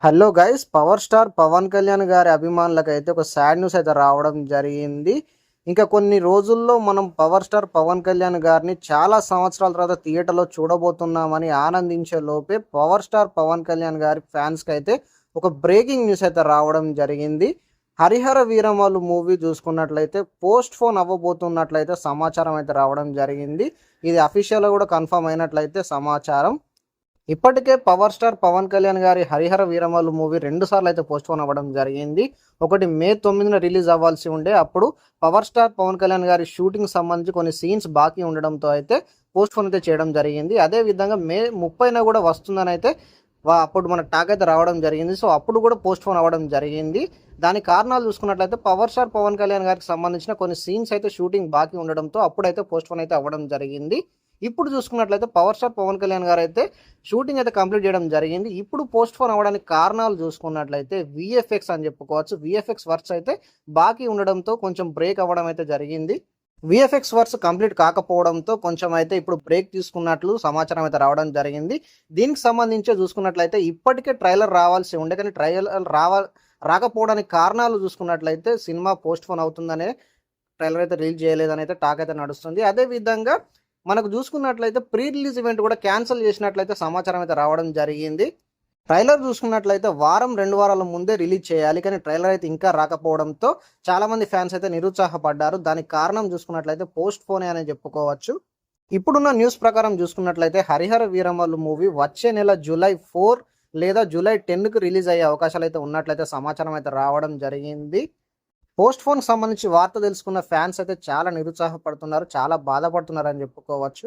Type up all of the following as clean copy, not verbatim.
Hello guys, power star Pawan Kalyan గారి అభిమానులకైతే ఒక సాడ్ న్యూస్ అయితే రావడం జరిగింది. ఇంకా కొన్ని రోజుల్లో మనం పవర్ స్టార్ పవన్ కళ్యాణ్ గారిని చాలా సంవత్సరాల తర్వాత థియేటర్లో చూడబోతున్నామని ఆనందించే లోపే పవర్ స్టార్ పవన్ కళ్యాణ్ గారి ఫ్యాన్స్కి అయితే ఒక బ్రేకింగ్ న్యూస్ అయితే రావడం జరిగింది. హరిహర వీరమలు మూవీ చూసుకున్నట్లయితే పోస్ట్ పోన్ అవ్వబోతున్నట్లయితే సమాచారం అయితే రావడం జరిగింది. ఇది అఫీషియల్గా కూడా కన్ఫర్మ్ అయినట్లయితే సమాచారం. ఇప్పటికే పవర్ స్టార్ పవన్ కళ్యాణ్ గారి హరిహర వీరమల్లు మూవీ 2 సార్లు అయితే పోస్ట్పోన్ అవ్వడం జరిగింది. ఒకటి మే 9న రిలీజ్ అవ్వాల్సి ఉండే, అప్పుడు పవర్ స్టార్ పవన్ కళ్యాణ్ గారి షూటింగ్ సంబంధించి కొన్ని సీన్స్ బాకీ ఉండడంతో అయితే పోస్ట్పోన్ అయితే చేయడం జరిగింది. అదే విధంగా మే 30న కూడా వస్తుందని అయితే అప్పుడు మనకు టాక్ అయితే రావడం జరిగింది. సో అప్పుడు కూడా పోస్ట్పోన్ అవ్వడం జరిగింది. దాని కారణాలు చూసుకున్నట్లయితే పవర్ స్టార్ పవన్ కళ్యాణ్ గారికి సంబంధించిన కొన్ని సీన్స్ అయితే షూటింగ్ బాకీ ఉండడంతో అప్పుడైతే పోస్ట్పోన్ అయితే అవ్వడం జరిగింది. ఇప్పుడు చూసుకున్నట్లయితే పవర్ స్టార్ పవన్ కళ్యాణ్ గారు అయితే షూటింగ్ అయితే కంప్లీట్ చేయడం జరిగింది. ఇప్పుడు పోస్ట్పోన్ అవ్వడానికి కారణాలు చూసుకున్నట్లయితే విఎఫ్ఎక్స్ అని చెప్పుకోవచ్చు. విఎఫ్ఎక్స్ వర్క్స్ అయితే బాకీ ఉండడంతో కొంచెం బ్రేక్ అవ్వడం అయితే జరిగింది. విఎఫ్ఎక్స్ వర్క్స్ కంప్లీట్ కాకపోవడంతో కొంచెం అయితే ఇప్పుడు బ్రేక్ తీసుకున్నట్లు సమాచారం అయితే రావడం జరిగింది. దీనికి సంబంధించి చూసుకున్నట్లయితే ఇప్పటికే ట్రైలర్ రావాల్సి ఉండే, కానీ ట్రైలర్ రాకపోవడానికి కారణాలు చూసుకున్నట్లయితే సినిమా పోస్ట్పోన్ అవుతుందనే ట్రైలర్ అయితే రిలీజ్ చేయలేదని అయితే టాక్ అయితే నడుస్తుంది. అదేవిధంగా మనకు చూసుకున్నట్లయితే ప్రీ రిలీజ్ ఈవెంట్ కూడా క్యాన్సిల్ చేసినట్లయితే సమాచారం అయితే రావడం జరిగింది. ట్రైలర్ చూసుకున్నట్లయితే వారం 2 వారాల ముందే రిలీజ్ చేయాలి, కానీ ట్రైలర్ అయితే ఇంకా రాకపోవడంతో చాలామంది ఫ్యాన్స్ అయితే నిరుత్సాహపడ్డారు. దానికి కారణం చూసుకున్నట్లయితే పోస్ట్ పోనే అని చెప్పుకోవచ్చు. ఇప్పుడున్న న్యూస్ ప్రకారం చూసుకున్నట్లయితే హరిహర వీరమల్లు మూవీ వచ్చే నెల జూలై 4 లేదా జూలై 10కు రిలీజ్ అయ్యే అవకాశాలు అయితే ఉన్నట్లయితే సమాచారం అయితే రావడం జరిగింది. పోస్ట్ ఫోన్ సంబంధించి వార్త తెలుసుకున్న ఫ్యాన్స్ అయితే చాలా నిరుత్సాహపడుతున్నారు, చాలా బాధపడుతున్నారు అని చెప్పుకోవచ్చు.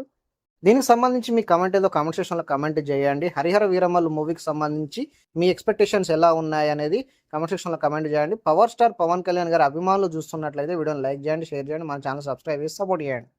దీనికి సంబంధించి మీ కమెంట్ ఏదో కామెంట్ సెక్షన్లో కమెంట్ చేయండి. హరిహర వీరమల్లు మూవీకి సంబంధించి మీ ఎక్స్పెక్టేషన్స్ ఎలా ఉన్నాయి అనేది కామెంట్ సెక్షన్లో కమెంట్ చేయండి. పవర్ స్టార్ పవన్ కళ్యాణ్ గారి అభిమానులు చూస్తున్నట్లయితే వీడియోని లైక్ చేయండి, షేర్ చేయండి, మన ఛానల్ సబ్స్క్రైబ్ చేసి సపోర్ట్ చేయండి.